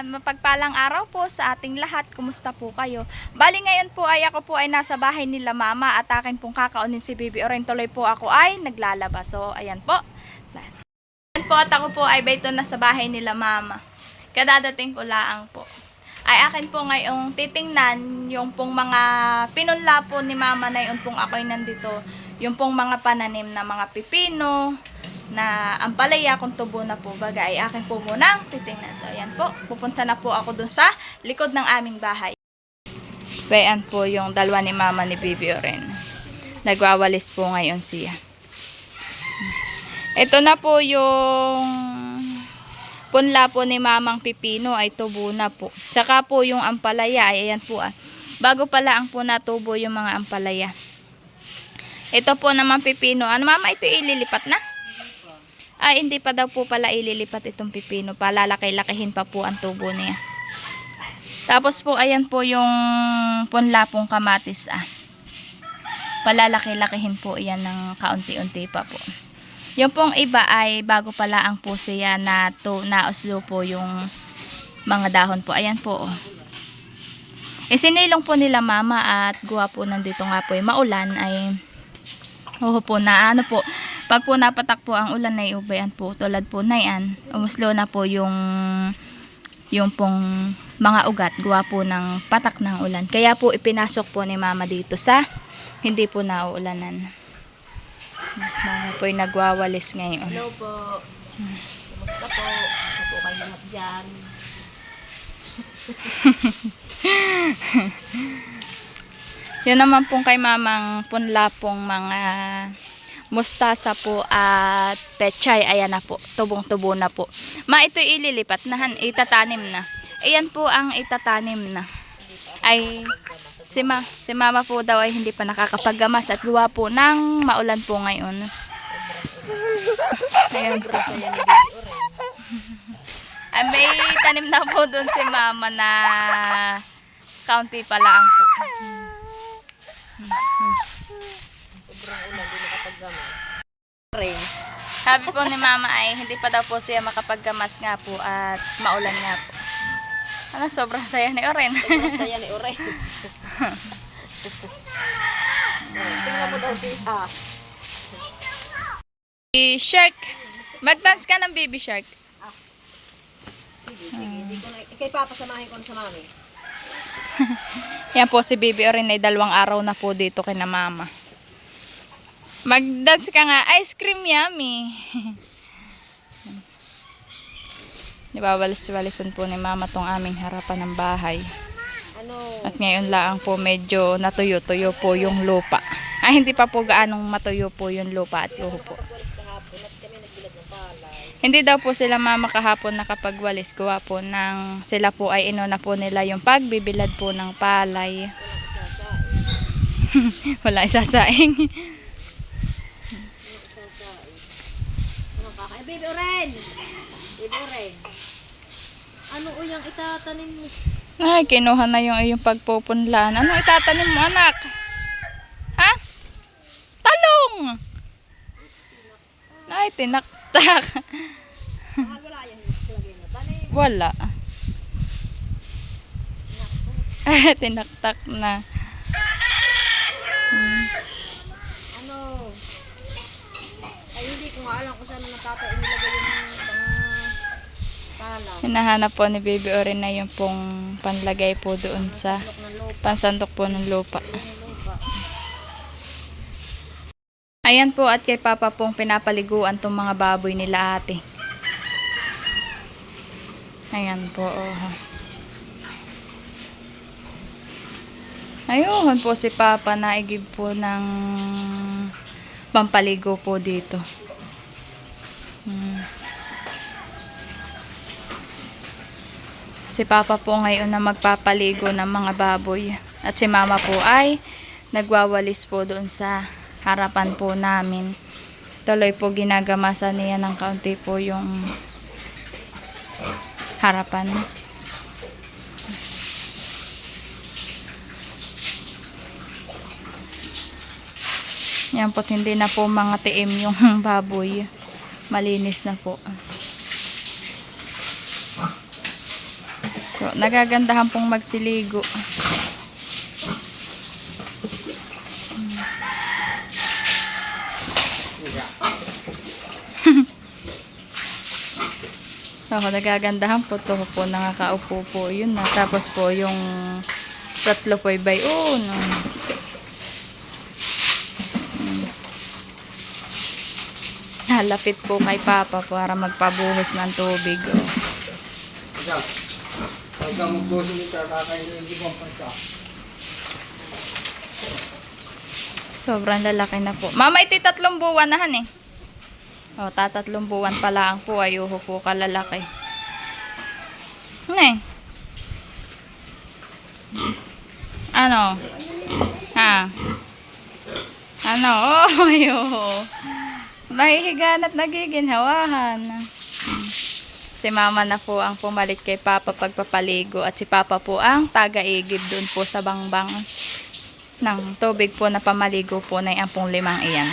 mapagpalang araw po sa ating lahat. Kumusta po kayo? Bali ngayon po ay ako po ay nasa bahay nila mama at akin pong kakaunin si Bibi Oren. Tuloy po ako ay naglalaba. So ayan po. Ayan po at ako po ay bayto na sa bahay nila mama. Kadadating ko laang po. Ay akin po ngayong titingnan yung pong mga pinunla po ni mama na yun pong ako'y nandito. Yung pong mga pananim na mga pipino, na ampalaya kung tubo na po baga ay akin po munang titingnan. So ayan po, pupunta na po ako dun sa likod ng aming bahay. Ayan po yung dalawa ni mama ni Bibi Oren. Nagwawalis po ngayon siya. Ito na po yung punla po ni mamang pipino ay tubo na po. Tsaka po yung ampalaya ay ayan po bago pala ang po natubo yung mga ampalaya. Ito po naman pipino. Ano mama, ito ililipat na? Ay, hindi pa daw po pala ililipat itong pipino. Palalaki-lakihin pa po ang tubo niya. Tapos po, ayan po yung punla pong kamatis. Palalaki-lakihin po yan ng kaunti-unti pa po. Yung pong iba ay bago pala ang po siya na nauslo po yung mga dahon po. Ayan po. Isinilong po nila mama at gawa po nandito nga po yung maulan ay po na ano po. Pag po napatak po ang ulan na iubayan po, tulad po na yan, umuslo na po yung pong mga ugat, gawa po ng patak ng ulan. Kaya po ipinasok po ni mama dito sa hindi po nauulanan. Mama po yung nagwawalis ngayon. Hello po. Kumusta po? Kumusta po kayo lahat dyan? Yun naman pong kay mamang punla pong mga mustasa po at pechay. Ayan na po. Tubong-tubo na po. Ito ililipat na. Itatanim na. Ayan po ang itatanim na. Ay, si mama po daw ay hindi pa nakakapaggamas at gawa po ng maulan po ngayon. Ayan po. Ay, may tanim na po dun si mama na kaunti pa lang po. Sobrang ulan, hindi nakapaggamas. Sabi po ni mama ay hindi pa daw po siya makapaggamas nga po at maulan nga po. Ano, sobrang saya ni Oren. Sobrang saya ni Oren. Tingnan mo daw siya. Shark. Mag-dance ka ng baby shark. Sige. Ikay papasamahin ko sa mami. Yan po si Bibi Oren ay 2 araw na po dito kina mama. Mag-dance ka nga. Ice cream yummy. Nibawalis-walisan po ni mama tong aming harapan ng bahay. Ano? At ngayon lang po medyo natuyo-tuyo po yung lupa. Ay, hindi pa po gaanong matuyo po yung lupa at yuho po. Hindi daw po sila mama kahapon nakapagwalis. Gawa po ng sila po ay inuna po nila yung pagbibilad po ng palay. Wala isasaing. Baby Oren! Baby Oren! Ano uyang itatanim mo? Ay, kinuha na yung iyong pagpupunlaan. Ano itatanim mo, anak? Ha? Talong! Ay, tinaktak. Wala yan. Wala. Tinaktak na. Ano? Ay, hindi ko nga alam kung saan natatay inilagay yung pala. Hinahanap po ni Baby Oren na yung pong panlagay po doon sa pansandok po ng lupa. Ayan po at kay Papa pong pinapaliguan tong mga baboy nila ate. Ayan po. Ayun po si Papa naigib po ng pampaligo po dito. Si Papa po ngayon na magpapaligo ng mga baboy. At si Mama po ay nagwawalis po doon sa harapan po namin. Tuloy po ginagamasan niya ng kaunti po yung harapan. Yan po, hindi na po mga tiim yung baboy. Malinis na po. nagagandahan pong magsiligo. Ako nagagandahan po to po, nakakaupo po yun na. Tapos po yung tatlo po ay bayon. Halapit po kay Papa para magpabuhos ng tubig. Sobrang lalaki na po. Mama, iti 3 buwan na han eh. O, 3 buwan pa lang po. Ayuho po kalalaki. Ano? Ha? Ano? Oh, ayuho. Nahihigan at nagiginhawahan. Si Mama na po ang pumalit kay Papa pagpapaligo. At si Papa po ang taga-igib dun po sa bangbang ng tubig po na pamaligo po na yung 5 iyan.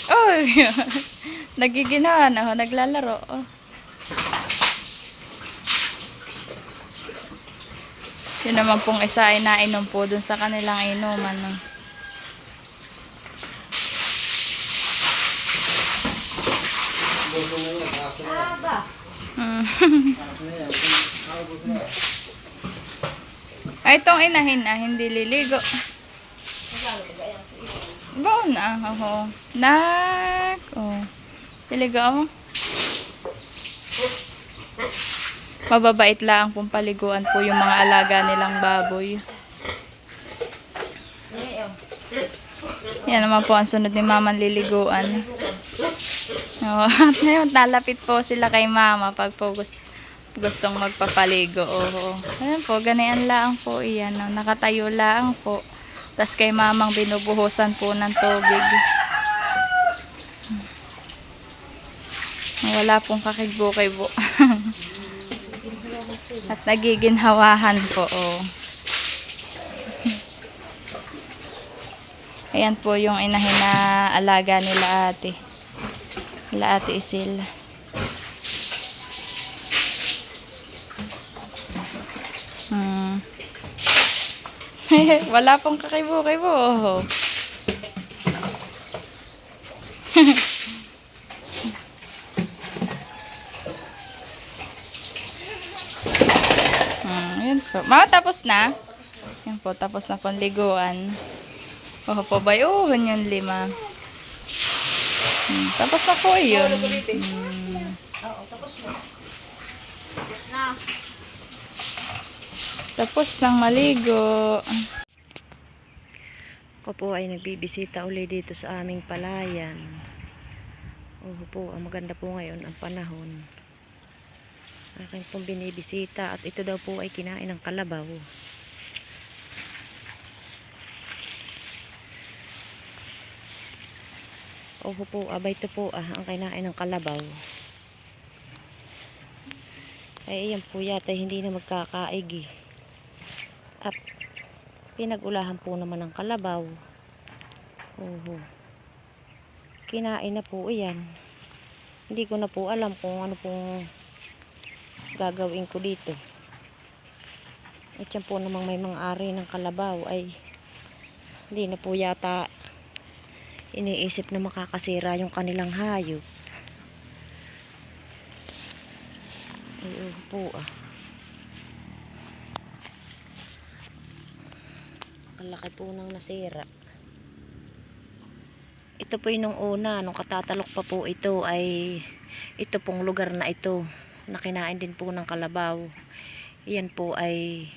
Oh, nagiginahan ako, naglalaro. Oh. Yun naman pong isa ay nainom po dun sa kanilang inuman. No? Ay, itong inahin na, hindi liligo. Baon na, ako. Nak, oh. Liligo mo. Mababait lang pong paliguan po yung mga alaga nilang baboy. Yan naman po ang sunod ni Mama liliguan. Oh, at talapit po sila kay Mama pag po gustong magpapaligo. Oh. Ayan po, ganian lang po iyan. Oh. Nakatayo lang po. Tapos kay Mamang binubuhusan po ng tubig. Wala pong kakigbo-kibo. At nagiginhawahan po. Oh. Ayan po yung inahin na alaga nila ate. Nila ate Isil. Wala pong kakibo-kibo. Oh. Yun po. Mama, tapos na? Yan po, tapos na pong liguan. Oh, po ba yun? Yung 5. Tapos na po yun. Oo, tapos na. Tapos na. Tapos ng maligo. Ako po ay nagbibisita uli dito sa aming palayan. Oo po, ang maganda po ngayon ang panahon. Aking pong binibisita at ito daw po ay kinain ng kalabaw. Oo po, abay ito po ang kinain ng kalabaw. Ay iyan po yata hindi na magkakaig eh. At pinag-ulahan po naman ng kalabaw. Oo. Kinain na po iyan. Hindi ko na po alam kung ano pong gagawin ko dito. At yan po namang may mga ari ng kalabaw ay hindi na po yata iniisip na makakasira yung kanilang hayop. Oo po Ang laki po ng nasira. Ito po yung nung una, nung katatalok pa po ito ay ito pong lugar na ito na kinain din po ng kalabaw. Iyan po ay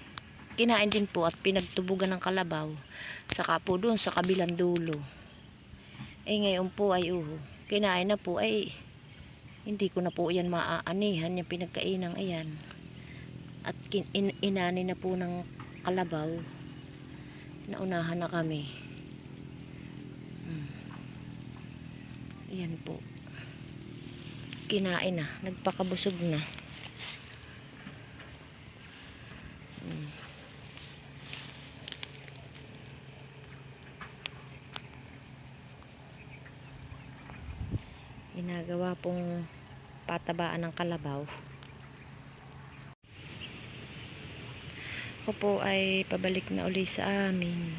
kinain din po at pinagtubugan ng kalabaw. Saka po doon sa kabilang dulo. Ngayon po ay kinain na po ay hindi ko na po yan maaanihan yung pinagkainang iyan. At inani na po ng kalabaw. Naunahan na kami. Iyan po. Kinain na, nagpakabusog na. ginagawa pong patabaan ng kalabaw. Ako po ay pabalik na uli sa amin.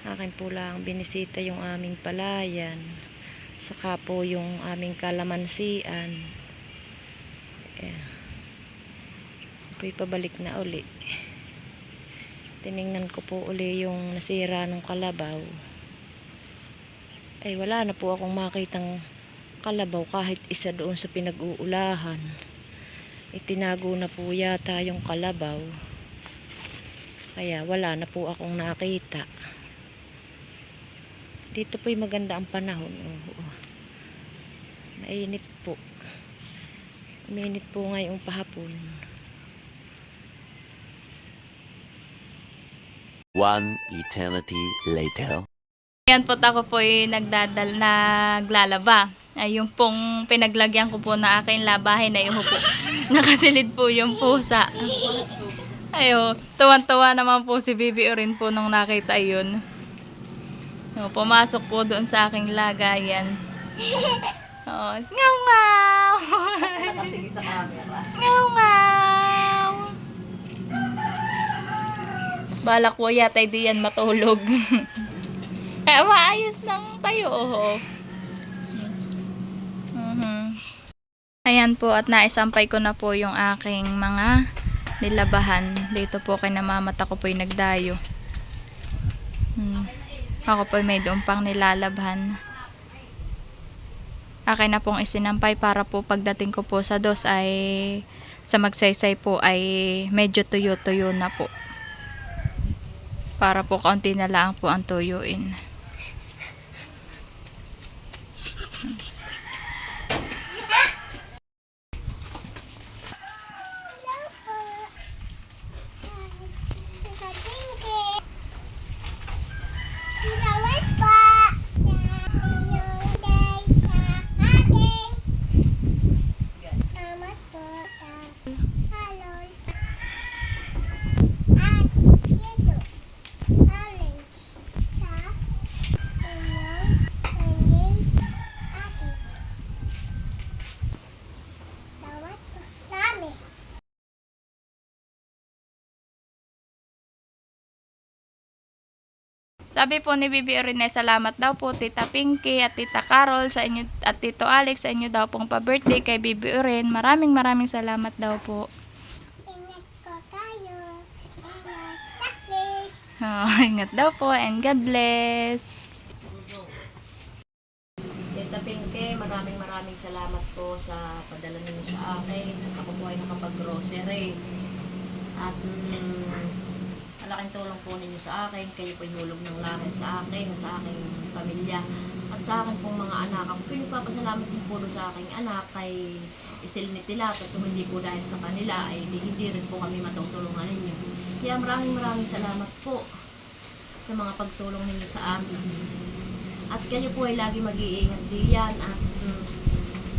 Akin po lang binisita yung aming palayan, saka po yung aming kalamansian. Ako'y pabalik na uli. Tiningnan ko po uli yung nasira ng kalabaw. Ay wala na po akong makitang kalabaw kahit isa doon sa pinag-uulahan. Itinago na po yata yung kalabaw. Kaya wala na po akong nakita. Dito po'y maganda ang panahon. Mainit po. Mainit po ngayong pahapon. One eternity later. Ayan po, ako po ay naglalaba. Ay, yung pong pinaglagyan ko po na aking labahin na yung po. Nakasilid po yung pusa. Ayo, tuwan-tuwa naman po si Bibi rin po nung nakita yun. Pumasok po doon sa aking lagayan. Oh, ngaw ngaw. Ngaw ngaw. Balak po yata di yan matulog. Maayos ng tayo. Ayan po, at naisampay ko na po yung aking mga nilabahan. Dito po kay namamata ko po yung nagdayo. Ako po may doon pang nilalabhan. Akin na pong isinampay para po pagdating ko po sa dos ay sa magsaysay po ay medyo tuyo-tuyo na po. Para po kaunti na lang po ang tuyuin. Sabi po ni Bibi Rene, salamat daw po Tita Pinky at Tita Carol sa inyo at Tito Alex sa inyo daw pong pa-birthday kay Bibi Rene. Maraming salamat daw po. Ingat ko tayo. Ingat, please. Ingat daw po and God bless. Tita Pinky, maraming salamat po sa padala ninyo sa akin. Ako po ay nakapag-grocery. At malaking tulong po ninyo sa akin. Kayo po hulog ng langit sa akin at sa aking pamilya. At sa akin pong mga anak. Ako po nagpapasalamat din po sa aking anak kay Isil Nitilat. At kung hindi po dahil sa kanila ay hindi rin po kami matutulungan ninyo. Kaya maraming salamat po sa mga pagtulong ninyo sa amin. At kayo po ay lagi mag-iingat diyan at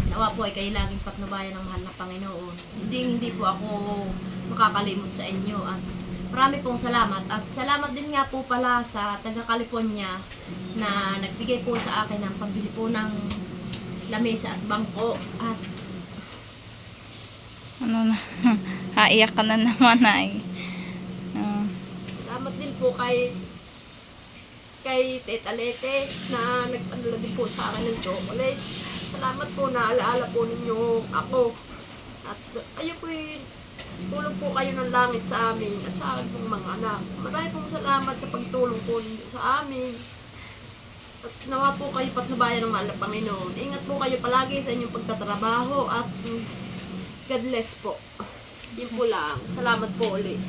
nawa po ay kayo laging patnubayan ng mahal na Panginoon. Hindi po ako makakalimot sa inyo at marami pong salamat. At salamat din nga po pala sa taga California na nagbigay po sa akin ng pambili po ng lamesa at bangko. At Ano na? Haiyak ka na naman ay. Salamat din po kay Tita Lete na nagpadala din po sa akin ng chocolate. Salamat po na alaala po ninyo ako. At kayo po tulong po kayo ng langit sa amin at sa akin pong mga anak. Maraming pong salamat sa pagtulong po ninyo sa amin. At nawa po kayo patnubayan ng mahal na Panginoon. Ingat po kayo palagi sa inyong pagtatrabaho at God bless po. Yun po lang. Salamat po ulit.